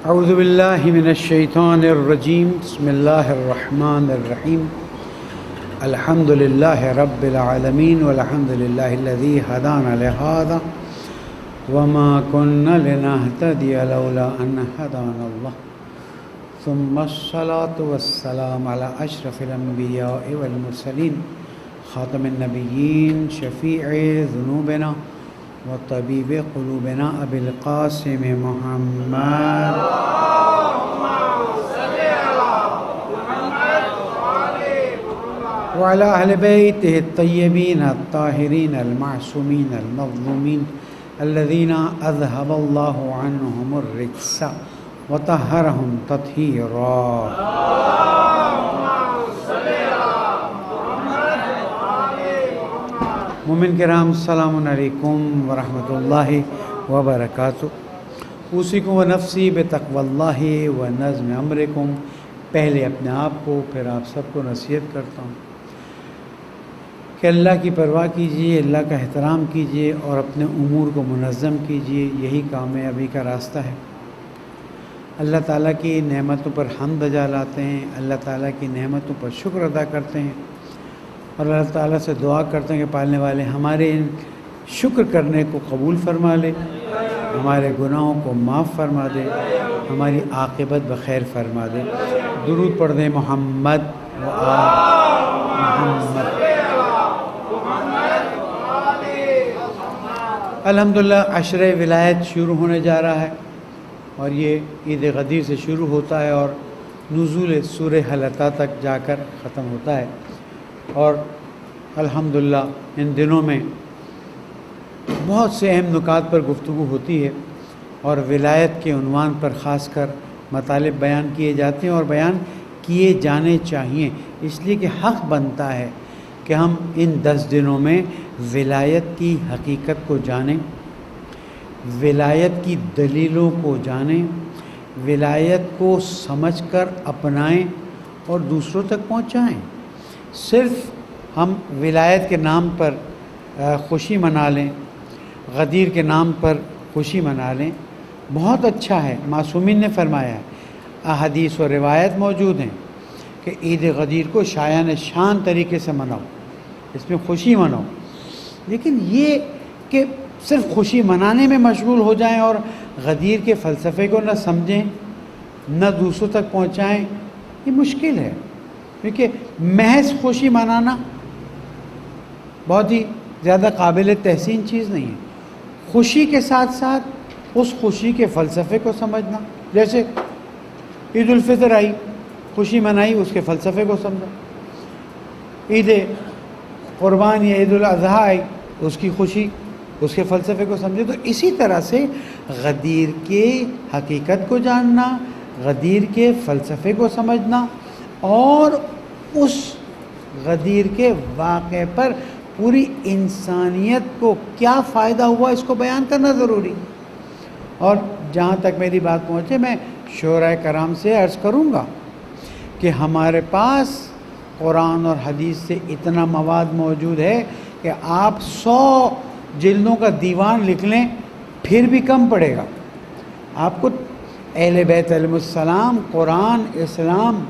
اعوذ باللہ من الشیطان الرجیم بسم اللہ الرحمن الرحیم الحمد للہ رب العالمین والحمد للہ الذی ہدانا لہذا وما كنا لنهتدی لولا ان ہدانا اللہ ثم الصلاة والسلام على اشرف الانبیاء والمرسلین خاتم النبیین شفیع ذنوبنا وطبیب قلوبنا ابی القاسم محمد وعلى اہل بیتہ الطیبین الطاہرین المعصومین المظلومین الذین اذهب اللہ عنہم الرجس وطہرہم تطہیرا۔ مومن کرام السلام علیکم ورحمۃ اللہ وبرکاتہ۔ اوصیکم و نفسی بتقوی اللہ و نظم امرکم، پہلے اپنے آپ کو پھر آپ سب کو نصیحت کرتا ہوں کہ اللہ کی پرواہ کیجیے، اللہ کا احترام کیجیے اور اپنے امور کو منظم کیجیے، یہی کامیابی کا راستہ ہے۔ اللہ تعالیٰ کی نعمتوں پر حمد بجا لاتے ہیں، اللہ تعالیٰ کی نعمتوں پر شکر ادا کرتے ہیں اور اللہ تعالیٰ سے دعا کرتے ہیں کہ پالنے والے ہمارے ان شکر کرنے کو قبول فرما لے، ہمارے گناہوں کو معاف فرما دے، ہماری عاقبت بخیر فرما دے۔ درود پڑھ دیں محمد و آل محمد۔ الحمدللہ عشرِ ولایت شروع ہونے جا رہا ہے اور یہ عید غدیر سے شروع ہوتا ہے اور نزول سورہ حل اتی تک جا کر ختم ہوتا ہے، اور الحمدللہ ان دنوں میں بہت سے اہم نکات پر گفتگو ہوتی ہے اور ولایت کے عنوان پر خاص کر مطالب بیان کیے جاتے ہیں اور بیان کیے جانے چاہیے، اس لیے کہ حق بنتا ہے کہ ہم ان 10 دنوں میں ولایت کی حقیقت کو جانیں، ولایت کی دلیلوں کو جانیں، ولایت کو سمجھ کر اپنائیں اور دوسروں تک پہنچائیں۔ صرف ہم ولایت کے نام پر خوشی منا لیں، غدیر کے نام پر خوشی منا لیں، بہت اچھا ہے۔ معصومین نے فرمایا ہے، احادیث و روایت موجود ہیں کہ عید غدیر کو شایان شان طریقے سے مناؤ، اس میں خوشی مناؤ، لیکن یہ کہ صرف خوشی منانے میں مشغول ہو جائیں اور غدیر کے فلسفے کو نہ سمجھیں نہ دوسروں تک پہنچائیں، یہ مشکل ہے، کیونکہ محض خوشی منانا بہت ہی زیادہ قابل تحسین چیز نہیں ہے۔ خوشی کے ساتھ ساتھ اس خوشی کے فلسفے کو سمجھنا، جیسے عید الفطر آئی، خوشی منائی، اس کے فلسفے کو سمجھا۔ عید قربان یا عید الاضحیٰ آئی، اس کی خوشی، اس کے فلسفے کو سمجھے۔ تو اسی طرح سے غدیر کے حقیقت کو جاننا، غدیر کے فلسفے کو سمجھنا اور اس غدیر کے واقعے پر پوری انسانیت کو کیا فائدہ ہوا اس کو بیان کرنا ضروری۔ اور جہاں تک میری بات پہنچے، میں شعراء کرام سے عرض کروں گا کہ ہمارے پاس قرآن اور حدیث سے اتنا مواد موجود ہے کہ آپ 100 جلدوں کا دیوان لکھ لیں پھر بھی کم پڑے گا۔ آپ کو اہل بیت علیہ السلام، قرآن، اسلام،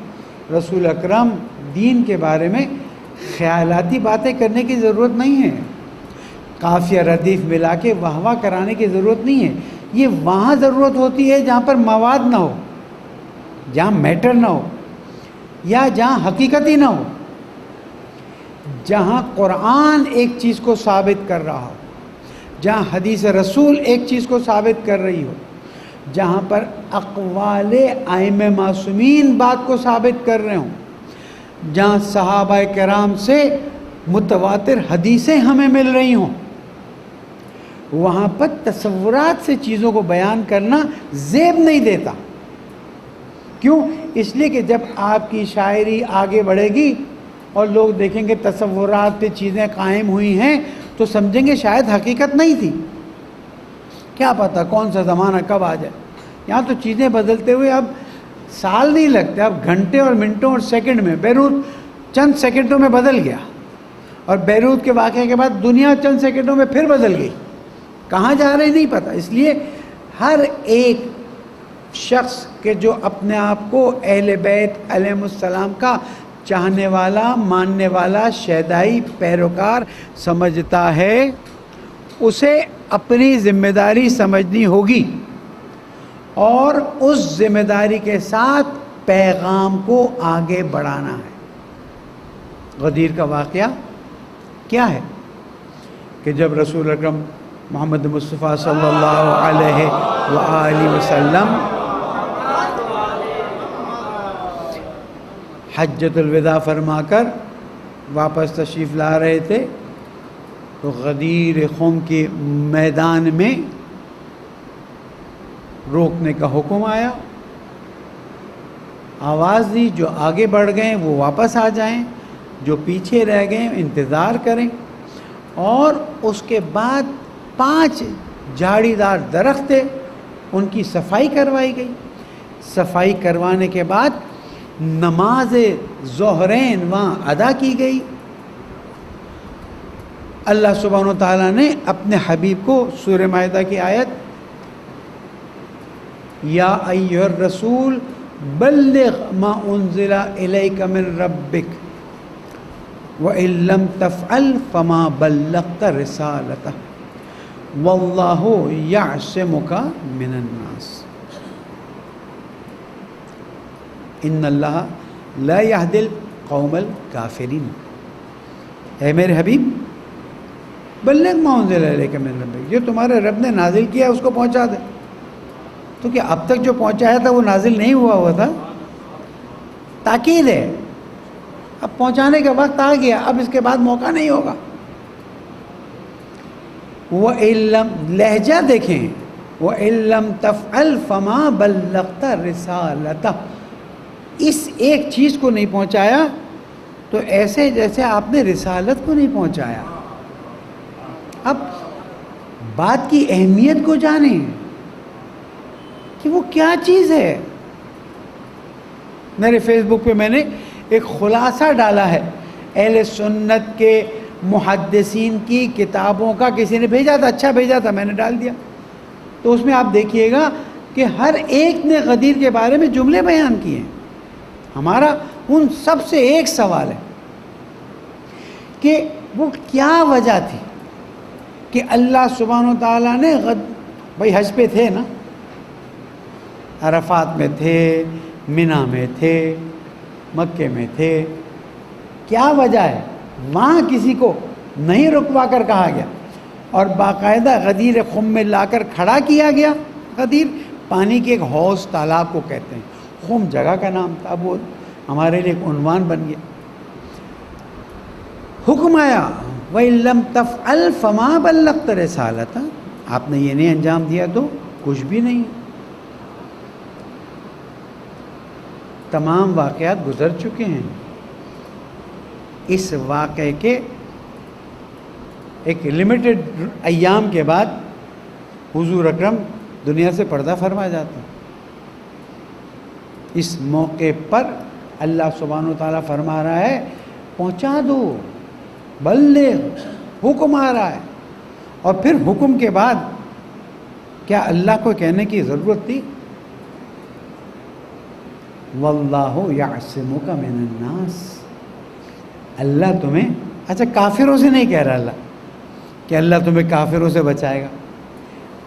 رسول اکرم، دین کے بارے میں خیالاتی باتیں کرنے کی ضرورت نہیں ہے، قافیہ ردیف ملا کے واہ واہ کرانے کی ضرورت نہیں ہے۔ یہ وہاں ضرورت ہوتی ہے جہاں پر مواد نہ ہو، جہاں میٹر نہ ہو، یا جہاں حقیقت ہی نہ ہو، جہاں قرآن ایک چیز کو ثابت کر رہا ہو، جہاں حدیث رسول ایک چیز کو ثابت کر رہی ہو، جہاں پر اقوال ائمہ معصومین بات کو ثابت کر رہے ہوں، جہاں صحابہ کرام سے متواتر حدیثیں ہمیں مل رہی ہوں، وہاں پر تصورات سے چیزوں کو بیان کرنا زیب نہیں دیتا۔ کیوں؟ اس لیے کہ جب آپ کی شاعری آگے بڑھے گی اور لوگ دیکھیں گے تصورات پہ چیزیں قائم ہوئی ہیں تو سمجھیں گے شاید حقیقت نہیں تھی، کیا پتہ کون سا زمانہ کب آ جائے۔ یہاں تو چیزیں بدلتے ہوئے اب سال نہیں لگتے، اب گھنٹے اور منٹوں اور سیکنڈ میں۔ بیروت چند سیکنڈوں میں بدل گیا، اور بیروت کے واقعے کے بعد دنیا چند سیکنڈوں میں پھر بدل گئی، کہاں جا رہے نہیں پتہ۔ اس لیے ہر ایک شخص کہ جو اپنے آپ کو اہل بیت علیہ السلام کا چاہنے والا، ماننے والا، شیدائی پیروکار سمجھتا ہے، اسے اپنی ذمہ داری سمجھنی ہوگی اور اس ذمہ داری کے ساتھ پیغام کو آگے بڑھانا ہے۔ غدیر کا واقعہ کیا ہے کہ جب رسول اکرم محمد مصطفیٰ صلی اللہ علیہ وآلہ وسلم حجۃ الوداع فرما کر واپس تشریف لا رہے تھے تو غدیر خم کے میدان میں روکنے کا حکم آیا، آواز دی جو آگے بڑھ گئے وہ واپس آ جائیں، جو پیچھے رہ گئے انتظار کریں، اور اس کے بعد 5 جھاڑی دار درخت تھے، ان کی صفائی کروائی گئی۔ صفائی کروانے کے بعد نماز ظہرین وہاں ادا کی گئی۔ اللہ سبحانہ وتعالیٰ نے اپنے حبیب کو سورہ مائدہ کی آیت یا ایھا الرسول بلغ ما انزل الیک من ربک وَإِن لَّمْ تَفْعَلْ فَمَا بَلَّغْتَ رِسَالَتَهُ وَاللَّهُ يَعْصِمُكَ مِنَ النَّاسِ إِنَّ اللَّهَ لَا يَهْدِي الْقَوْمَ الْكَافِرِينَ۔ اے میرے حبیب، بلغ ما انزل الیک من ربک، جو تمہارے رب نے نازل کیا ہے اس کو پہنچا دے۔ تو کیا اب تک جو پہنچایا تھا وہ نازل نہیں ہوا تھا؟ تاکید ہے، اب پہنچانے کا وقت آ گیا، اب اس کے بعد موقع نہیں ہوگا۔ وَإِن لَّمْ، لہجہ دیکھیں، وَإِن لَّمْ تَفْعَلْ فَمَا بَلَّغْتَ رِسَالَتَهُ، اس ایک چیز کو نہیں پہنچایا تو ایسے جیسے آپ نے رسالت کو نہیں پہنچایا۔ اب بات کی اہمیت کو جانیں کہ وہ کیا چیز ہے۔ میرے فیس بک پہ میں نے ایک خلاصہ ڈالا ہے اہل سنت کے محدثین کی کتابوں کا، کسی نے بھیجا تھا، اچھا بھیجا تھا، میں نے ڈال دیا۔ تو اس میں آپ دیکھیے گا کہ ہر ایک نے غدیر کے بارے میں جملے بیان کیے ہیں۔ ہمارا ان سب سے ایک سوال ہے کہ وہ کیا وجہ تھی کہ اللہ سبحانہ وتعالیٰ نے بھائی حج پہ تھے نا، عرفات میں تھے، منی میں تھے، مکے میں تھے، کیا وجہ ہے وہاں کسی کو نہیں رکوا کر کہا گیا اور باقاعدہ غدیر خم میں لا کر کھڑا کیا گیا؟ غدیر پانی کے ایک حوض، تالاب کو کہتے ہیں، خم جگہ کا نام تھا، وہ ہمارے لیے ایک عنوان بن گیا۔ حکم آیا وَإِن لَّمْ تَفْعَلْ فَمَا بَلَّغْتَ رِسَالَتَهُ، آپ نے یہ نہیں انجام دیا تو کچھ بھی نہیں۔ تمام واقعات گزر چکے ہیں۔ اس واقعے کے ایک لمیٹڈ ایام کے بعد حضور اکرم دنیا سے پردہ فرما جاتے ہیں۔ اس موقع پر اللہ سبحانہ وتعالیٰ فرما رہا ہے پہنچا دو، بلغ، حکم آ رہا ہے۔ اور پھر حکم کے بعد کیا اللہ کو کہنے کی ضرورت تھی؟ واللہ یعصمک من الناس، اللہ تمہیں، اچھا کافروں سے نہیں کہہ رہا اللہ کہ اللہ تمہیں کافروں سے بچائے گا،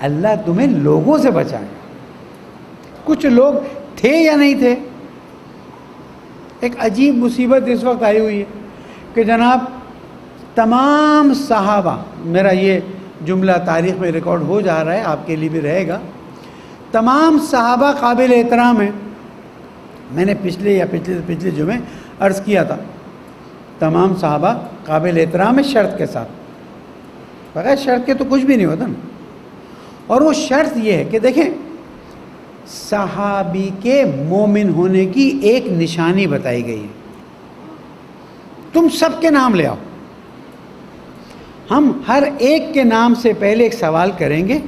اللہ تمہیں لوگوں سے بچائے گا۔ کچھ لوگ تھے یا نہیں تھے؟ ایک عجیب مصیبت اس وقت آئی ہوئی ہے کہ جناب تمام صحابہ، میرا یہ جملہ تاریخ میں ریکارڈ ہو جا رہا ہے، آپ کے لیے بھی رہے گا، تمام صحابہ قابل احترام ہیں۔ میں نے پچھلے جمعے عرض کیا تھا، تمام صحابہ قابل احترام ہے شرط کے ساتھ، بغیر شرط کے تو کچھ بھی نہیں ہوتا نا۔ اور وہ شرط یہ ہے کہ دیکھیں صحابی کے مومن ہونے کی ایک نشانی بتائی گئی ہے، تم سب کے نام لے آؤ، ہم ہر ایک کے نام سے پہلے ایک سوال کریں گے،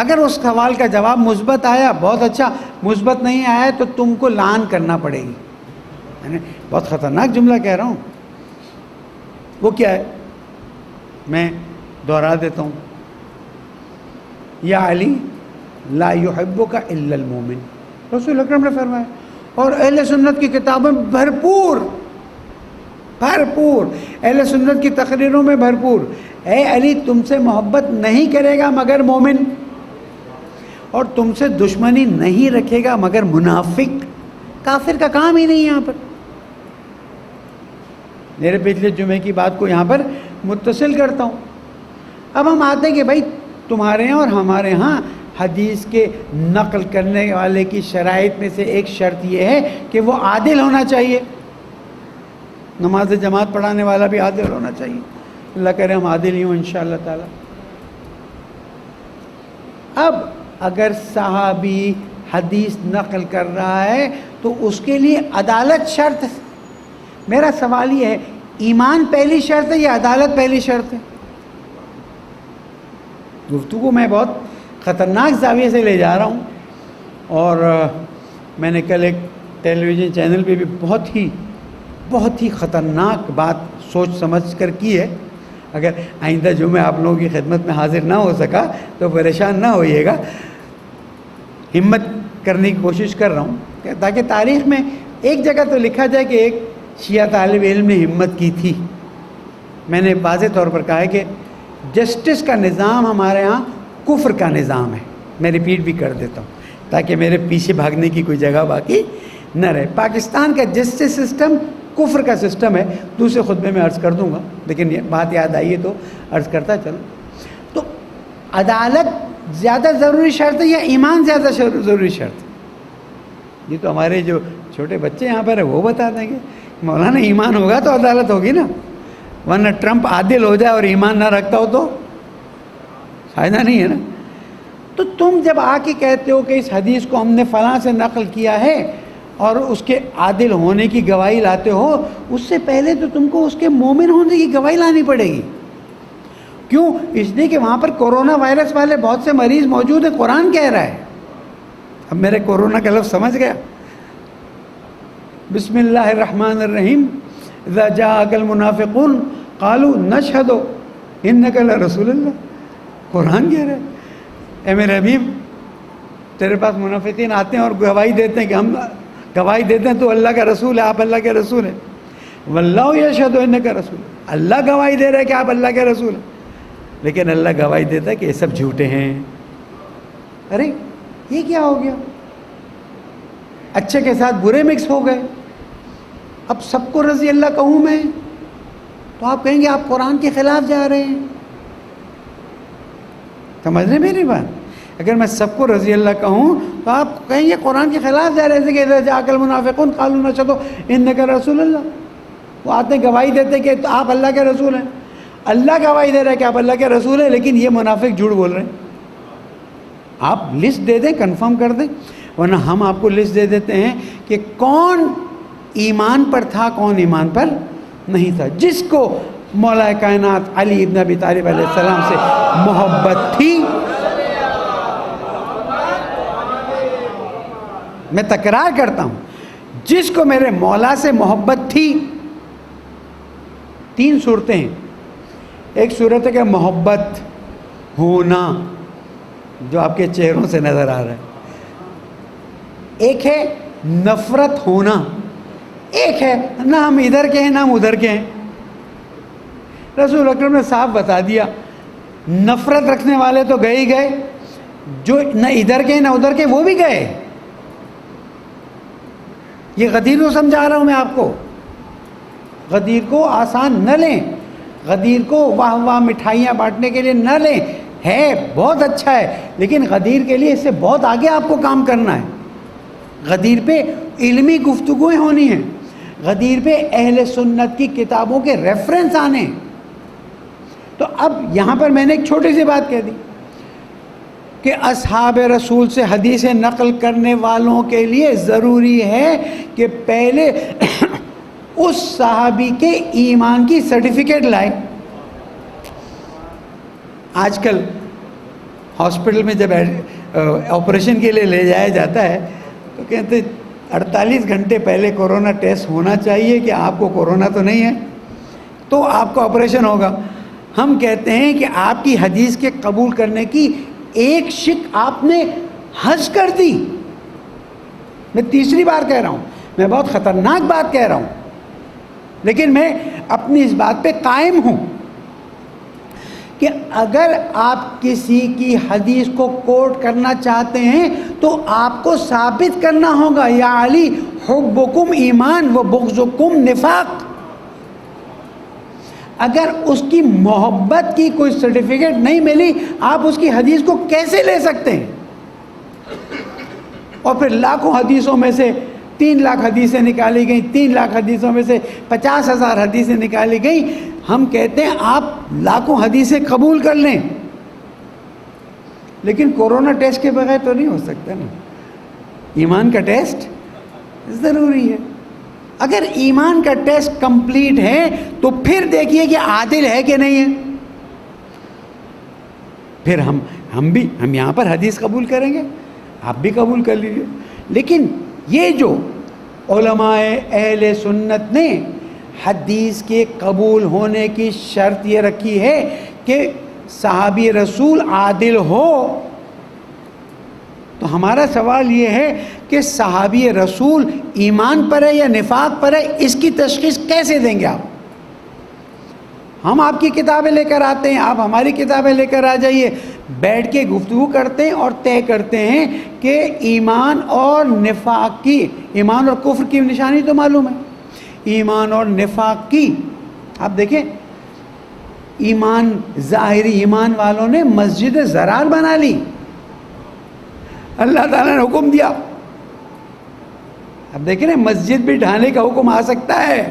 اگر اس سوال کا جواب مثبت آیا بہت اچھا، مثبت نہیں آیا تو تم کو لعن کرنا پڑے گی۔ میں بہت خطرناک جملہ کہہ رہا ہوں، وہ کیا ہے میں دوہرا دیتا ہوں، یا علی لا یحبک الا المومن، رسول اکرم نے فرمایا. اور اہل سنت کی کتابوں میں بھرپور اہل سنت کی تقریروں میں بھرپور، اے علی تم سے محبت نہیں کرے گا مگر مومن، اور تم سے دشمنی نہیں رکھے گا مگر منافق. کافر کا کام ہی نہیں یہاں پر. میرے پچھلے جمعے کی بات کو یہاں پر متصل کرتا ہوں. اب ہم آتے ہیں کہ بھائی تمہارے ہاں اور ہمارے ہاں حدیث کے نقل کرنے والے کی شرائط میں سے ایک شرط یہ ہے کہ وہ عادل ہونا چاہیے. نماز جماعت پڑھانے والا بھی عادل ہونا چاہیے. اللہ کرے ہم عادل ہی ہوں انشاءاللہ تعالی. اب اگر صحابی حدیث نقل کر رہا ہے تو اس کے لیے عدالت شرط ہے. میرا سوال یہ ہے، ایمان پہلی شرط ہے یا عدالت پہلی شرط ہے؟ گفتگو میں بہت خطرناک زاویے سے لے جا رہا ہوں، اور میں نے کل ایک ٹیلی ویژن چینل پہ بھی بہت ہی خطرناک بات سوچ سمجھ کر کی ہے. اگر آئندہ جمعہ آپ لوگوں کی خدمت میں حاضر نہ ہو سکا تو پریشان نہ ہوئیے گا. ہمت کرنے کی کوشش کر رہا ہوں تاکہ تاریخ میں ایک جگہ تو لکھا جائے کہ ایک شیعہ طالب علم نے ہمت کی تھی. میں نے واضح طور پر کہا ہے کہ جسٹس کا نظام ہمارے ہاں کفر کا نظام ہے. میں ریپیٹ بھی کر دیتا ہوں تاکہ میرے پیچھے بھاگنے کی کوئی جگہ باقی نہ رہے. پاکستان کا جسٹس سسٹم کفر کا سسٹم ہے. دوسرے خطبے میں عرض کر دوں گا، لیکن یہ بات یاد آئی ہے تو عرض کرتا چلوں. تو عدالت زیادہ ضروری شرط ہے یا ایمان زیادہ ضروری شرط ہے؟ یہ تو ہمارے جو چھوٹے بچے یہاں پر ہیں وہ بتا دیں گے. مولانا ایمان ہوگا تو عدالت ہوگی نا، ورنہ ٹرمپ عادل ہو جائے اور ایمان نہ رکھتا ہو تو فائدہ نہیں ہے نا. تو تم جب آ کے کہتے ہو کہ اس حدیث کو ہم نے فلاں سے نقل کیا ہے اور اس کے عادل ہونے کی گواہی لاتے ہو، اس سے پہلے تو تم کو اس کے مومن ہونے کی گواہی لانی پڑے گی. کیوں؟ اس لیے کہ وہاں پر کورونا وائرس والے بہت سے مریض موجود ہیں. قرآن کہہ رہا ہے. اب میرے کورونا کا لفظ سمجھ گیا؟ بسم اللہ الرحمن الرحیم اذا جاءک المنافقون قالوا نشہد انک لرسول اللہ. قرآن کہہ رہا ہے اے میرے حبیب تیرے پاس منافقین آتے ہیں اور گواہی دیتے ہیں کہ ہم گواہی دیتے ہیں تو اللہ کا رسول ہے، آپ اللہ کے رسول ہیں. واللہ یشہد انک رسول، اللہ گواہی دے رہا ہے کہ آپ اللہ کے رسول ہیں، لیکن اللہ گواہی دیتا ہے کہ یہ سب جھوٹے ہیں. ارے یہ کیا ہو گیا؟ اچھے کے ساتھ برے مکس ہو گئے. اب سب کو رضی اللہ کہوں میں تو آپ کہیں گے آپ قرآن کے خلاف جا رہے ہیں. سمجھ رہے میری بات؟ اگر میں سب کو رضی اللہ کہوں تو آپ کہیں گے قرآن کے خلاف جا رہے ہیں. کہ اذا جاءک المنافقون قالوا نشہد انک رسول اللہ. وہ آتے ہیں گواہی دیتے کہ آپ اللہ کے رسول ہیں. اللہ گواہی دے رہا ہے کہ آپ اللہ کے رسول ہیں، لیکن یہ منافق جھوٹ بول رہے ہیں. آپ لسٹ دے دیں، کنفرم کر دیں، ورنہ ہم آپ کو لسٹ دے دیتے ہیں کہ کون ایمان پر تھا کون ایمان پر نہیں تھا. جس کو مولا کائنات علی ابن ابی طالب علیہ السلام سے محبت تھی، میں تکرار کرتا ہوں، جس کو میرے مولا سے محبت تھی. 3 صورتیں ہیں. ایک صورت ہے کہ محبت ہونا جو آپ کے چہروں سے نظر آ رہا ہے. ایک ہے نفرت ہونا. ایک ہے نہ ہم ادھر کے ہیں نہ ہم ادھر کے ہیں. رسول اکرم نے صاحب بتا دیا نفرت رکھنے والے تو گئے ہی گئے، جو نہ ادھر کے نہ ادھر کے وہ بھی گئے. یہ غدیر کو سمجھا رہا ہوں میں آپ کو. غدیر کو آسان نہ لیں، غدیر کو واہ واہ مٹھائیاں بانٹنے کے لیے نہ لیں. ہے بہت اچھا ہے، لیکن غدیر کے لیے اس سے بہت آگے آپ کو کام کرنا ہے. غدیر پہ علمی گفتگویں ہونی ہیں، غدیر پہ اہل سنت کی کتابوں کے ریفرنس آنے. تو اب یہاں پر میں نے ایک چھوٹی سی بات کہہ دی کہ اصحاب رسول سے حدیثیں نقل کرنے والوں کے لیے ضروری ہے کہ پہلے اس صحابی کے ایمان کی سرٹیفکیٹ لائیں. آج کل ہاسپٹل میں جب آپریشن کے لیے لے جایا جاتا ہے تو کہتے 48 گھنٹے پہلے کورونا ٹیسٹ ہونا چاہیے کہ آپ کو کورونا تو نہیں ہے تو آپ کو آپریشن ہوگا. ہم کہتے ہیں کہ آپ کی حدیث کے قبول کرنے کی ایک شک آپ نے حذف کر دی. میں تیسری بار کہہ رہا ہوں, میں بہت خطرناک بات کہہ رہا ہوں, لیکن میں اپنی اس بات پہ قائم ہوں کہ اگر آپ کسی کی حدیث کو کوٹ کرنا چاہتے ہیں تو آپ کو ثابت کرنا ہوگا یا علی حبکم ایمان و بغضکم نفاق. اگر اس کی محبت کی کوئی سرٹیفکیٹ نہیں ملی, آپ اس کی حدیث کو کیسے لے سکتے ہیں؟ اور پھر لاکھوں حدیثوں میں سے 3 لاکھ حدیثیں نکالی گئیں, 3 لاکھ حدیثوں میں سے 50,000 حدیثیں نکالی گئیں. ہم کہتے ہیں آپ لاکھوں حدیثیں قبول کر لیں, لیکن کورونا ٹیسٹ کے بغیر تو نہیں ہو سکتا نا. ایمان کا ٹیسٹ ضروری ہے. اگر ایمان کا ٹیسٹ کمپلیٹ ہے تو پھر دیکھیے کہ عادل ہے کہ نہیں ہے. پھر ہم یہاں پر حدیث قبول کریں گے, آپ بھی قبول کر لیجیے. لیکن یہ جو علماء اہل سنت نے حدیث کے قبول ہونے کی شرط یہ رکھی ہے کہ صحابی رسول عادل ہو, تو ہمارا سوال یہ ہے کہ صحابی رسول ایمان پر ہے یا نفاق پر ہے, اس کی تشخیص کیسے دیں گے آپ؟ ہم آپ کی کتابیں لے کر آتے ہیں, آپ ہماری کتابیں لے کر آ جائیے, بیٹھ کے گفتگو کرتے ہیں اور طے کرتے ہیں کہ ایمان اور نفاق کی, ایمان اور کفر کی نشانی تو معلوم ہے, ایمان اور نفاق کی. آپ دیکھیں ایمان, ظاہری ایمان والوں نے مسجد زرار بنا لی, اللہ تعالیٰ نے حکم دیا. اب دیکھیں نا, مسجد بھی ڈھانے کا حکم آ سکتا ہے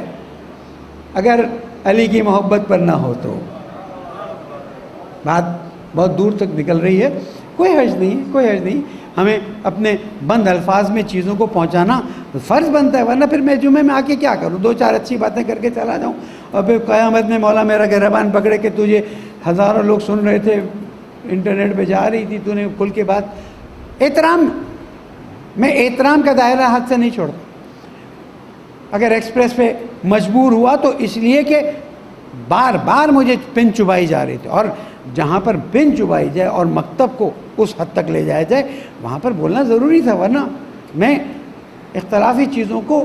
اگر علی کی محبت پر نہ ہو تو. بات بہت دور تک نکل رہی ہے, کوئی حرج نہیں, کوئی حرج نہیں. ہمیں اپنے بند الفاظ میں چیزوں کو پہنچانا فرض بنتا ہے, ورنہ پھر میں جمعے میں آ کے کیا کروں, 2-4 اچھی باتیں کر کے چلا جاؤں اور پھر قیامت میں مولا میرا گریبان پکڑے کہ تجھے ہزاروں لوگ سن رہے تھے, انٹرنیٹ پہ جا رہی تھی, تو نے کھل کے بات. احترام, میں احترام کا دائرہ ہاتھ سے نہیں چھوڑتا. اگر ایکسپریس پہ مجبور ہوا تو اس لیے کہ بار بار مجھے پن چبائی جا رہی تھی, اور جہاں پر پن چبائی جائے اور مکتب کو اس حد تک لے جایا جائے وہاں پر بولنا ضروری تھا. ورنہ میں اختلافی چیزوں کو,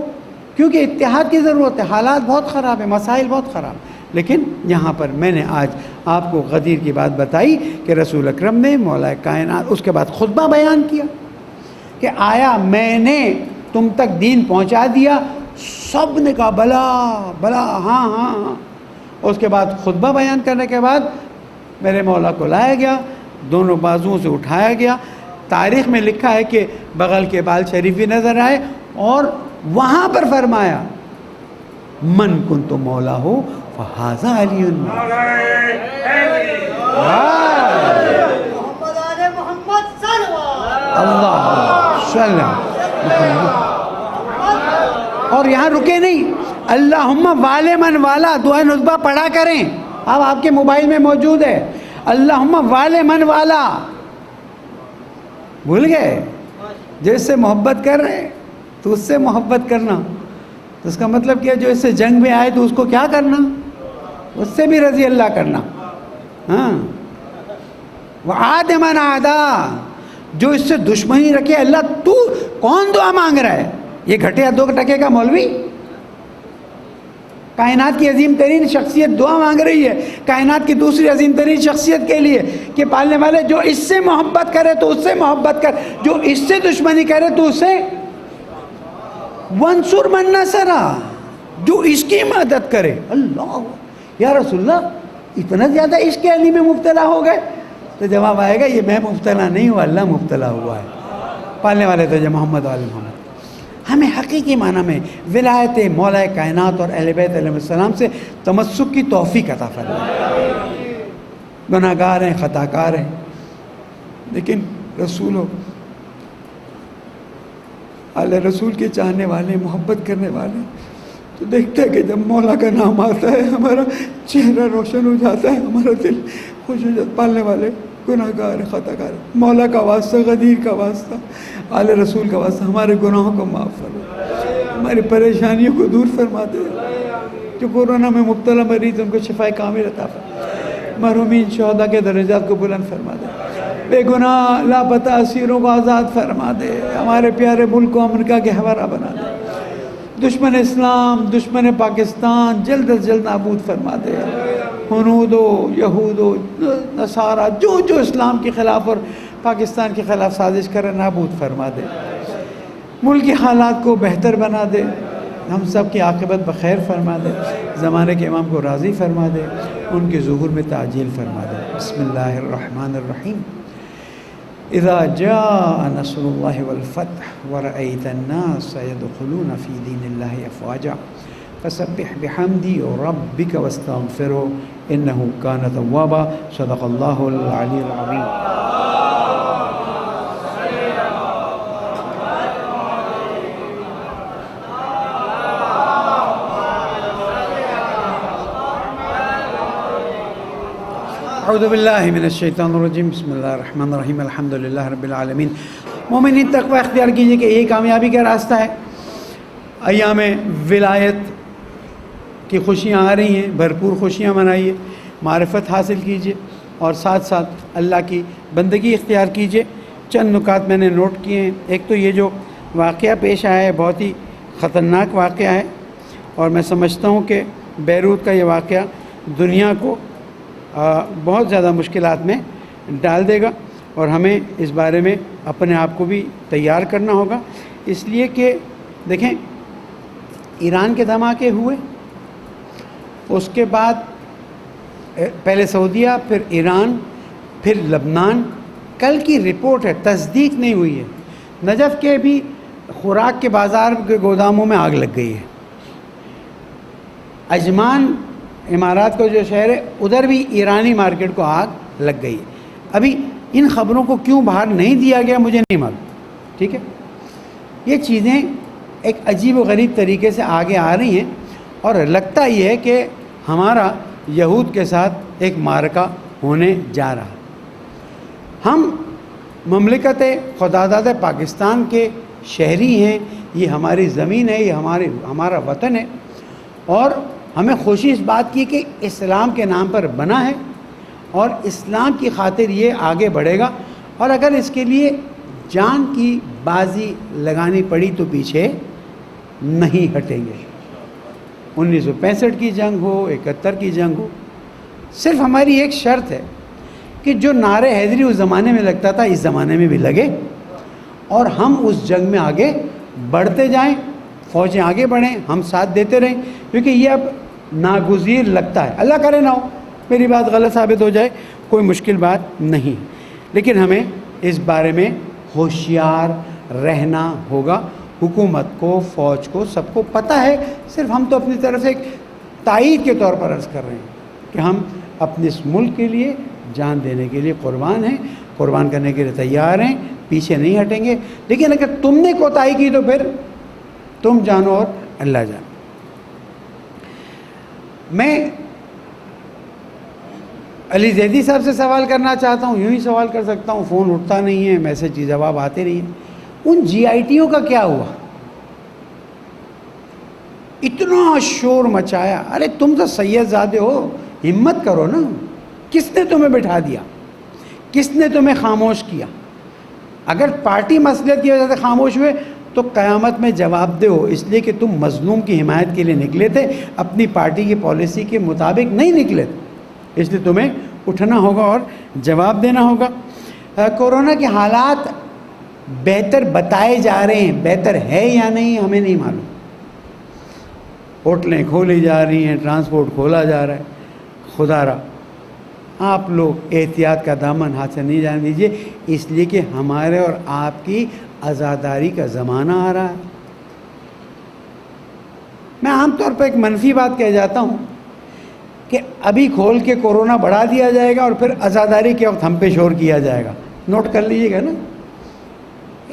کیونکہ اتحاد کی ضرورت ہے, حالات بہت خراب ہیں, مسائل بہت خراب. لیکن یہاں پر میں نے آج آپ کو غدیر کی بات بتائی کہ رسول اکرم نے مولا کائنات, اس کے بعد خطبہ بیان کیا کہ آیا میں نے تم تک دین پہنچا دیا؟ سب نے کہا بلا بلا, ہاں ہاں ہاں. اس کے بعد خطبہ بیان کرنے کے بعد میرے مولا کو لایا گیا, دونوں بازوؤں سے اٹھایا گیا. تاریخ میں لکھا ہے کہ بغل کے بال شریف بھی نظر آئے, اور وہاں پر فرمایا من کنت مولا ہو فہذا علی. اللہ صلی اللہ. اور یہاں رکے نہیں, اللہم والے من والا دعائے نصبہ پڑھا کریں. اب آپ کے موبائل میں موجود ہے, اللہم والے من والا. بھول گئے؟ جو اس سے محبت کر رہے تو اس سے محبت کرنا, تو اس کا مطلب کیا, جو اس سے جنگ میں آئے تو اس کو کیا کرنا, اس سے بھی رضی اللہ کرنا. ہاں, وعاد من عادا, جو اس سے دشمنی رکھے. اللہ تو کون دعا مانگ رہا ہے؟ یہ گھٹیا 2 ٹکے کا مولوی؟ کائنات کی عظیم ترین شخصیت دعا مانگ رہی ہے کائنات کی دوسری عظیم ترین شخصیت کے لیے کہ پالنے والے جو اس سے محبت کرے تو اس سے محبت کر, جو اس سے دشمنی کرے تو اس سے وانصر من نصرہ, جو اس کی مدد کرے. اللہ, یا رسول اللہ اتنا زیادہ عشق علی میں مبتلا ہو گئے؟ تو جواب آئے گا یہ میں مبتلا نہیں ہوں, اللہ مبتلا ہوا ہے. پالنے والے تو جو محمد والے محمد. ہمیں حقیقی معنی میں ولایت مولا کائنات اور اہل بیت علیہ السلام سے تمسک کی توفیق عطا فرمائے. گناہ گار ہیں, خطا کار ہیں, لیکن رسولوں اعلی رسول کے چاہنے والے, محبت کرنے والے, تو دیکھتے ہیں کہ جب مولا کا نام آتا ہے ہمارا چہرہ روشن ہو جاتا ہے, ہمارا دل خوش ہو جاتا. پالنے والے گناہ گار ہیں, خطا کار ہیں, مولا کا واسطہ, غدیر کا واسطہ, اعلی رسول کا واسطہ, ہمارے گناہوں کو معاف فرما, ہماری پریشانیوں کو دور فرما دے. جو کورونا میں مبتلا مریض ان کو شفا کامل عطا فرما, مرحومین شہداء کے درجات کو بلند فرما دے. بے گناہ لاپتہ اسیروں کو آزاد فرما دے، ہمارے پیارے ملک کو امریکہ کے حوالہ بنا دے، دشمن اسلام دشمن پاکستان جلد از جلد نابود فرما دے، ہنود و یہود و نصارہ جو اسلام کے خلاف اور پاکستان کے خلاف سازش کرے نابود فرما دے، ملک کے حالات کو بہتر بنا دے، ہم سب کی عاقبت بخیر فرما دے، زمانے کے امام کو راضی فرما دے، ان کے ظہور میں تعجیل فرما دے۔ بسم اللہ الرحمن الرحیم۔ اذا جاء نصر اللہ والفتح ورأیت الناس يدخلون فی دین اللہ افواجا فسبح بحمدی ربک واستغفرہ انہ کان توابا۔ صدق اللہ العلی العظیم۔ اعوذ باللہ من الشیطان الرجیم، بسم اللہ الرحمن الرحیم، الحمدللہ رب العالمین۔ مومنین تقوی اختیار کیجئے کہ یہی کامیابی کا راستہ ہے۔ ایام ولایت کی خوشیاں آ رہی ہیں، بھرپور خوشیاں منائیے، معرفت حاصل کیجئے اور ساتھ ساتھ اللہ کی بندگی اختیار کیجئے۔ چند نکات میں نے نوٹ کیے ہیں۔ ایک تو یہ جو واقعہ پیش آیا ہے بہت ہی خطرناک واقعہ ہے، اور میں سمجھتا ہوں کہ بیروت کا یہ واقعہ دنیا کو بہت زیادہ مشکلات میں ڈال دے گا، اور ہمیں اس بارے میں اپنے آپ کو بھی تیار کرنا ہوگا، اس لیے کہ دیکھیں ایران کے دھماکے ہوئے، اس کے بعد پہلے سعودیہ، پھر ایران، پھر لبنان۔ کل کی رپورٹ ہے، تصدیق نہیں ہوئی ہے، نجف کے بھی خوراک کے بازار کے گوداموں میں آگ لگ گئی ہے۔ عجمان امارات کا جو شہر ہے ادھر بھی ایرانی مارکیٹ کو آگ لگ گئی ہے۔ ابھی ان خبروں کو کیوں باہر نہیں دیا گیا مجھے نہیں معلوم، ٹھیک ہے۔ یہ چیزیں ایک عجیب و غریب طریقے سے آگے آ رہی ہیں، اور لگتا یہ ہے کہ ہمارا یہود کے ساتھ ایک معرکہ ہونے جا رہا۔ ہم مملکت خداداد پاکستان کے شہری ہیں، یہ ہماری زمین ہے، یہ ہمارا وطن ہے، اور ہمیں خوشی اس بات کی کہ اسلام کے نام پر بنا ہے، اور اسلام کی خاطر یہ آگے بڑھے گا، اور اگر اس کے لیے جان کی بازی لگانی پڑی تو پیچھے نہیں ہٹیں گے۔ 1965 کی جنگ ہو، 71 کی جنگ ہو، صرف ہماری ایک شرط ہے کہ جو نعرہ حیدری اس زمانے میں لگتا تھا اس زمانے میں بھی لگے، اور ہم اس جنگ میں آگے بڑھتے جائیں، فوجیں آگے بڑھیں، ہم ساتھ دیتے رہیں، کیونکہ یہ اب ناگزیر لگتا ہے۔ اللہ کرے نہ ہو، میری بات غلط ثابت ہو جائے، کوئی مشکل بات نہیں، لیکن ہمیں اس بارے میں ہوشیار رہنا ہوگا۔ حکومت کو، فوج کو، سب کو پتہ ہے، صرف ہم تو اپنی طرف سے ایک تائید کے طور پر عرض کر رہے ہیں کہ ہم اپنے اس ملک کے لیے جان دینے کے لیے قربان ہیں، قربان کرنے کے لیے تیار ہیں، پیچھے نہیں ہٹیں گے۔ لیکن اگر تم نے کوتاہی کی تو پھر تم جانو اور اللہ جانو۔ میں علی زیدی صاحب سے سوال کرنا چاہتا ہوں، یوں ہی سوال کر سکتا ہوں، فون اٹھتا نہیں ہے، میسج کی جواب آتے نہیں ہیں۔ ان جی آئی ٹیوں کا کیا ہوا؟ اتنا شور مچایا، ارے تم تو سید زادے ہو، ہمت کرو نا، کس نے تمہیں بٹھا دیا؟ کس نے تمہیں خاموش کیا؟ اگر پارٹی مصلحت کی وجہ سے خاموش ہوئے تو قیامت میں جواب دہ ہو، اس لیے کہ تم مظلوم کی حمایت کے لیے نکلے تھے، اپنی پارٹی کی پالیسی کے مطابق نہیں نکلے تھے، اس لیے تمہیں اٹھنا ہوگا اور جواب دینا ہوگا۔ کورونا کے حالات بہتر بتائے جا رہے ہیں، بہتر ہے یا نہیں ہمیں نہیں معلوم۔ ہوٹلیں کھولی جا رہی ہیں، ٹرانسپورٹ کھولا جا رہا ہے، خدا را آپ لوگ احتیاط کا دامن ہاتھ سے نہیں جانے دیجیے، اس لیے کہ ہمارے اور آپ کی عزاداری کا زمانہ آ رہا ہے۔ میں عام طور پر ایک منفی بات کہہ جاتا ہوں کہ ابھی کھول کے کورونا بڑھا دیا جائے گا اور پھر عزاداری کے وقت ہم پہ شور کیا جائے گا، نوٹ کر لیجیے گا نا۔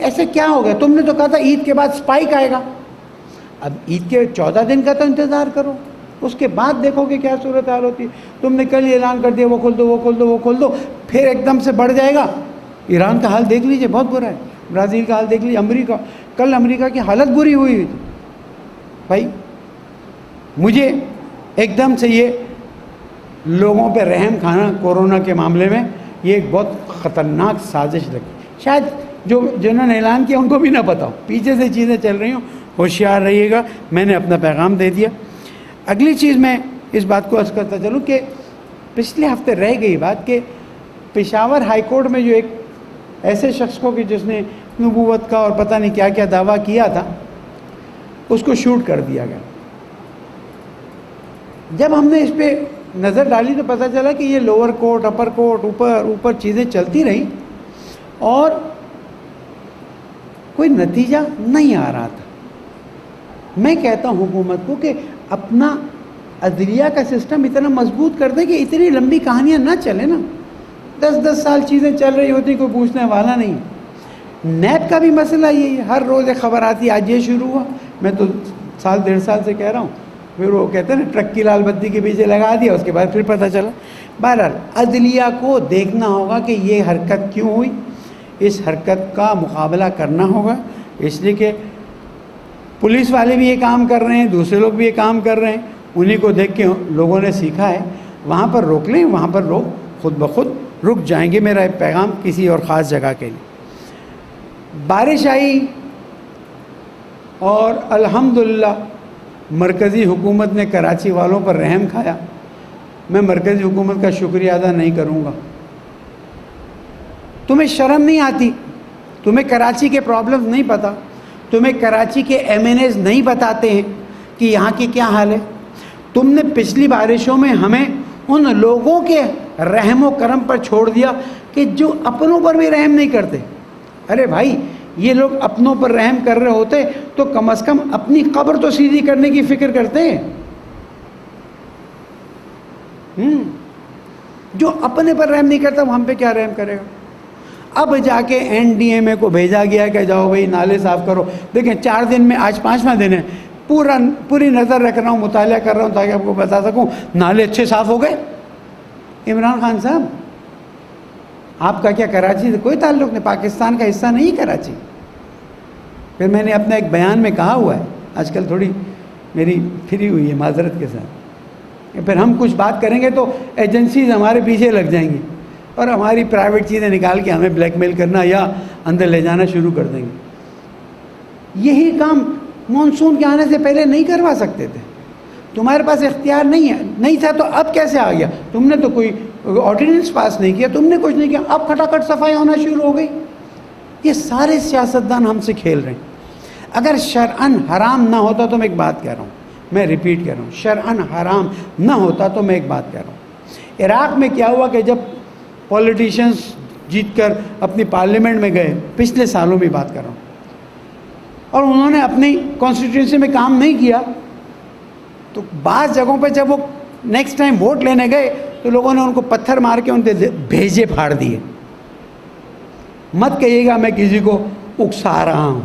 ایسے کیا ہوگا؟ تم نے تو کہا تھا عید کے بعد سپائک آئے گا، اب عید کے 14 دن کا تو انتظار کرو، اس کے بعد دیکھو کہ کیا صورتحال ہوتی ہے۔ تم نے کل اعلان کر دیا وہ کھول دو، وہ کھول دو، وہ کھول دو، پھر ایک دم سے بڑھ جائے گا۔ ایران کا حال دیکھ لیجئے، بہت برا ہے۔ برازیل کا حال دیکھ لیجئے، امریکہ، کل امریکہ کی حالت بری ہوئی تھی۔ بھائی مجھے ایک دم سے یہ لوگوں پہ رحم کھانا کورونا کے معاملے میں یہ ایک بہت خطرناک سازش لگی. شاید جنہوں نے اعلان کیا ان کو بھی نہ پتا ہو, پیچھے سے چیزیں چل رہی ہوں. ہوشیار رہیے گا. میں نے اپنا پیغام دے دیا. اگلی چیز میں اس بات کو عرض کرتا چلوں کہ پچھلے ہفتے رہ گئی بات کہ پشاور ہائی کورٹ میں جو ایک ایسے شخص کو کہ جس نے نبوت کا اور پتہ نہیں کیا کیا دعویٰ کیا تھا, اس کو شوٹ کر دیا گیا. جب ہم نے اس پہ نظر ڈالی تو پتہ چلا کہ یہ لوور کورٹ, اپر کورٹ, اوپر چیزیں چلتی رہیں اور کوئی نتیجہ نہیں آ رہا تھا. میں کہتا ہوں حکومت کو کہ اپنا عدلیہ کا سسٹم اتنا مضبوط کر دیں کہ اتنی لمبی کہانیاں نہ چلیں نا. 10 سال چیزیں چل رہی ہوتی کوئی پوچھنے والا نہیں. نیب کا بھی مسئلہ یہی ہے, ہر روز ایک خبر آتی, آج یہ شروع ہوا. میں تو 1.5 سال سے کہہ رہا ہوں. پھر وہ کہتے ہیں نا ٹرک کی لال بتی کے پیچھے لگا دیا, اس کے بعد پھر پتہ چلا. بہرحال عدلیہ کو دیکھنا ہوگا کہ یہ حرکت کیوں ہوئی, اس حرکت کا مقابلہ کرنا ہوگا. اس لیے کہ پولیس والے بھی یہ کام کر رہے ہیں, دوسرے لوگ بھی یہ کام کر رہے ہیں. انہیں کو دیکھ کے لوگوں نے سیکھا ہے. وہاں پر روک لیں, وہاں پر لوگ خود بخود رک جائیں گے. میرا پیغام کسی اور خاص جگہ کے لیے. بارش آئی اور الحمدللہ مرکزی حکومت نے کراچی والوں پر رحم کھایا. میں مرکزی حکومت کا شکریہ ادا نہیں کروں گا. تمہیں شرم نہیں آتی؟ تمہیں کراچی کے پرابلمز نہیں پتہ؟ تمہیں کراچی کے MNAs نہیں بتاتے ہیں کہ یہاں کی کیا حال ہے؟ تم نے پچھلی بارشوں میں ہمیں ان لوگوں کے رحم و کرم پر چھوڑ دیا کہ جو اپنوں پر بھی رحم نہیں کرتے. ارے بھائی, یہ لوگ اپنوں پر رحم کر رہے ہوتے تو کم از کم اپنی قبر تو سیدھی کرنے کی فکر کرتے ہیں. جو اپنے پر رحم نہیں کرتا وہ ہم پہ کیا رحم کرے گا؟ اب جا کے NDMA کو بھیجا گیا کہ جاؤ بھائی نالے صاف کرو. دیکھیں 4 دن میں, آج 5واں دن ہے, پوری نظر رکھ رہا ہوں, مطالعہ کر رہا ہوں تاکہ آپ کو بتا سکوں نالے اچھے صاف ہو گئے. عمران خان صاحب, آپ کا کیا کراچی سے کوئی تعلق نہیں؟ پاکستان کا حصہ نہیں کراچی. پھر میں نے اپنا ایک بیان میں کہا ہوا ہے, آج کل تھوڑی میری فری ہوئی ہے معذرت کے ساتھ, کہ پھر ہم کچھ بات کریں گے تو ایجنسیز ہمارے پیچھے لگ جائیں گی اور ہماری پرائیویٹ چیزیں نکال کے ہمیں بلیک میل کرنا یا اندر لے جانا شروع کر دیں گے. یہی کام مانسون کے آنے سے پہلے نہیں کروا سکتے تھے. تمہارے پاس اختیار نہیں تھا تو اب کیسے آ گیا؟ تم نے تو کوئی آرڈیننس پاس نہیں کیا, تم نے کچھ نہیں کیا, اب کھٹاکھٹ صفائی ہونا شروع ہو گئی. یہ سارے سیاستدان ہم سے کھیل رہے ہیں. اگر شرعاً حرام نہ ہوتا تو میں ایک بات کہہ رہا ہوں, میں ریپیٹ کر رہا ہوں, شرعاً حرام نہ ہوتا تو میں ایک بات کہہ رہا ہوں. عراق میں کیا ہوا کہ جب پولیٹیشنز جیت کر اپنی پارلیمنٹ میں گئے, پچھلے سالوں میں بات کر رہا ہوں, اور انہوں نے اپنی کانسٹیٹیوئنسی میں کام نہیں کیا, تو بعض جگہوں پہ جب وہ نیکسٹ ٹائم ووٹ لینے گئے تو لوگوں نے ان کو پتھر مار کے ان کے بھیجے پھاڑ دیے. مت کہیے گا میں کسی کو اکسا رہا ہوں,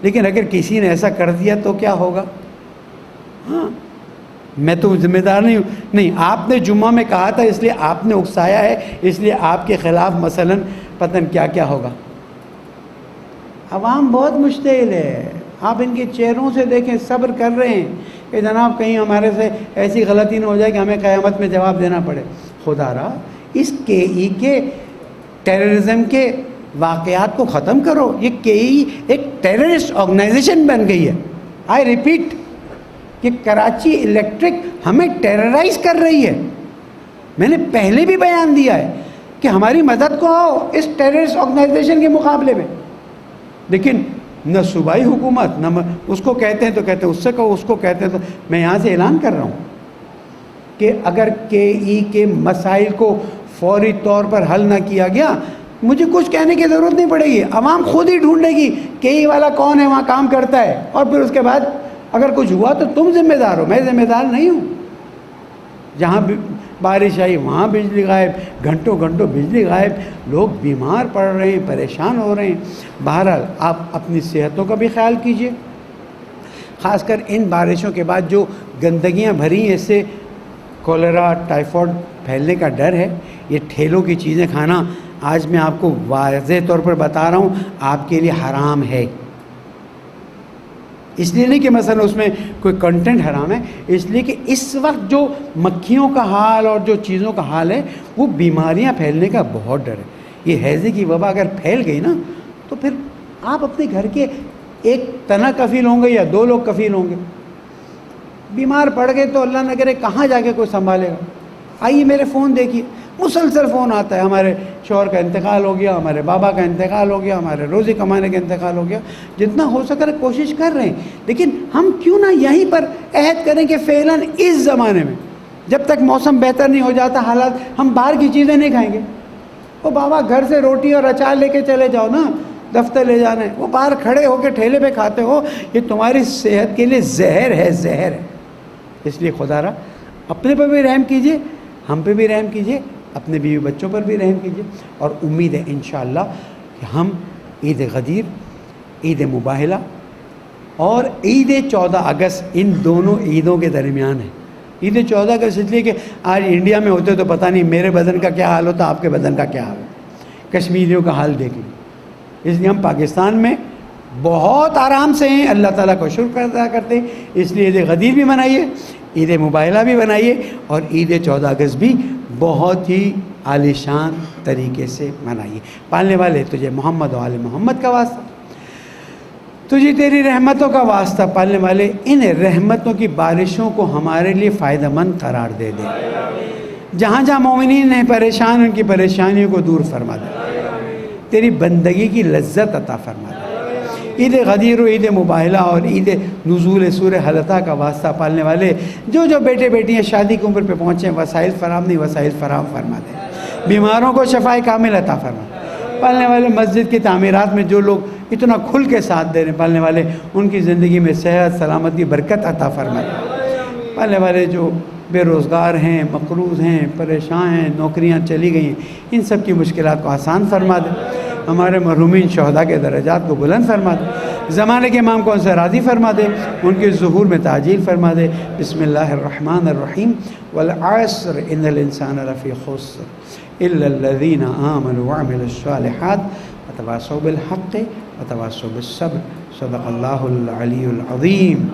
لیکن اگر کسی نے ایسا کر دیا تو کیا ہوگا؟ ہاں, میں تو ذمہ دار نہیں ہوں. نہیں, آپ نے جمعہ میں کہا تھا اس لیے آپ نے اکسایا ہے, اس لیے آپ کے خلاف مثلاً پتہ کیا ہوگا. عوام بہت مشتعل ہے. آپ ان کے چہروں سے دیکھیں, صبر کر رہے ہیں کہ جناب کہیں ہمارے سے ایسی غلطی نہ ہو جائے کہ ہمیں قیامت میں جواب دینا پڑے. خدا را, اس KE کے ٹیررزم کے واقعات کو ختم کرو. یہ KE ایک ٹیررسٹ آرگنائزیشن بن گئی ہے. آئی ریپیٹ, کہ کراچی الیکٹرک ہمیں ٹیررائز کر رہی ہے. میں نے پہلے بھی بیان دیا ہے کہ ہماری مدد کو آؤ اس ٹیررسٹ آرگنائزیشن کے مقابلے میں. لیکن نہ صوبائی حکومت, نہ اس کو کہتے ہیں تو کہتے ہیں اس سے کہو, اس کو کہتے ہیں تو. میں یہاں سے اعلان کر رہا ہوں کہ اگر KE کے مسائل کو فوری طور پر حل نہ کیا گیا, مجھے کچھ کہنے کی ضرورت نہیں پڑے گی. عوام خود ہی ڈھونڈے گی KE والا کون ہے, وہاں کام کرتا ہے, اور پھر اس کے بعد اگر کچھ ہوا تو تم ذمہ دار ہو, میں ذمہ دار نہیں ہوں. جہاں بارش آئی وہاں بجلی غائب, گھنٹوں بجلی غائب, لوگ بیمار پڑ رہے ہیں, پریشان ہو رہے ہیں. بہرحال آپ اپنی صحتوں کا بھی خیال کیجیے, خاص کر ان بارشوں کے بعد جو گندگیاں بھری ہیں, اس سے کولرا, ٹائیفائڈ پھیلنے کا ڈر ہے. یہ ٹھیلوں کی چیزیں کھانا آج میں آپ کو واضح طور پر بتا رہا ہوں, آپ کے لیے حرام ہے. اس لیے نہیں کہ مثلا اس میں کوئی کنٹینٹ حرام ہے، اس لیے کہ اس وقت جو مکھیوں کا حال اور جو چیزوں کا حال ہے وہ بیماریاں پھیلنے کا بہت ڈر ہے. یہ ہیضے کی وبا اگر پھیل گئی نا تو پھر آپ اپنے گھر کے ایک تنہا کفیل ہوں گے یا 2 لوگ کفیل ہوں گے. بیمار پڑ گئے تو اللہ نہ کرے کہاں جا کے کوئی سنبھالے گا. آئیے میرے فون دیکھیے، مسلسل فون آتا ہے، ہمارے شوہر کا انتقال ہو گیا، ہمارے بابا کا انتقال ہو گیا، ہمارے روزی کمانے کا انتقال ہو گیا. جتنا ہو سکے کوشش کر رہے ہیں، لیکن ہم کیوں نہ یہیں پر عہد کریں کہ فعلاً اس زمانے میں جب تک موسم بہتر نہیں ہو جاتا حالات، ہم باہر کی چیزیں نہیں کھائیں گے. وہ بابا گھر سے روٹی اور اچار لے کے چلے جاؤ نا، دفتر لے جانا ہے، وہ باہر کھڑے ہو کے ٹھیلے پہ کھاتے ہو، یہ تمہاری صحت کے لیے زہر ہے، زہر ہے. اس لیے خدا را اپنے پہ بھی رحم کیجیے، ہم پہ بھی رحم کیجیے، اپنے بیوی بچوں پر بھی رحم کیجیے. اور امید ہے انشاءاللہ کہ ہم عید غدیر، عید مباہلہ اور عید 14 اگست ان دونوں عیدوں کے درمیان ہیں. عید 14 اگست اس لیے کہ آج انڈیا میں ہوتے تو پتہ نہیں میرے بدن کا کیا حال ہوتا، آپ کے بدن کا کیا حال ہے. کشمیریوں کا حال دیکھ لیں. اس لیے ہم پاکستان میں بہت آرام سے ہیں، اللہ تعالیٰ کو شکر ادا کرتے ہیں. اس لیے عید غدیر بھی منائیے، عید مباہلہ بھی منائیے، اور عید 14 اگست بھی بہت ہی عالیشان طریقے سے منائیے. پالنے والے تجھے محمد و آل محمد کا واسطہ، تجھے تیری رحمتوں کا واسطہ. پالنے والے ان رحمتوں کی بارشوں کو ہمارے لیے فائدہ مند قرار دے دے. جہاں جہاں مومنین ہیں پریشان، ان کی پریشانیوں کو دور فرما دے. تیری بندگی کی لذت عطا فرما دے. عید غدیر و عید مباہلہ اور عید نزول سورہ حلطہ کا واسطہ پالنے والے جو جو بیٹے بیٹیاں شادی کی عمر پہ پہنچے ہیں، وسائل فراہم نہیں، وسائل فراہم فرما دے. بیماروں کو شفائے کامل عطا فرما. پالنے والے مسجد کی تعمیرات میں جو لوگ اتنا کھل کے ساتھ دے رہے ہیں، پالنے والے ان کی زندگی میں صحت سلامتی برکت عطا فرما دے. پالنے والے جو بے روزگار ہیں، مقروض ہیں، پریشان ہیں، نوکریاں چلی گئی ہیں، ان سب کی مشکلات کو آسان فرما دے. ہمارے مرحومین شہداء کے درجات کو بلند فرما دے. زمانے کے امام کو ان سے راضی فرما دے، ان کے ظہور میں تعجیل فرما دے. بسم اللہ الرحمن الرحیم. والعصر ان الانسان لفی خسر الا الذین آمنوا وعملوا الصالحات وتواصوا بالحق وتواصوا بالصبر. صدق اللہ العلی العظیم.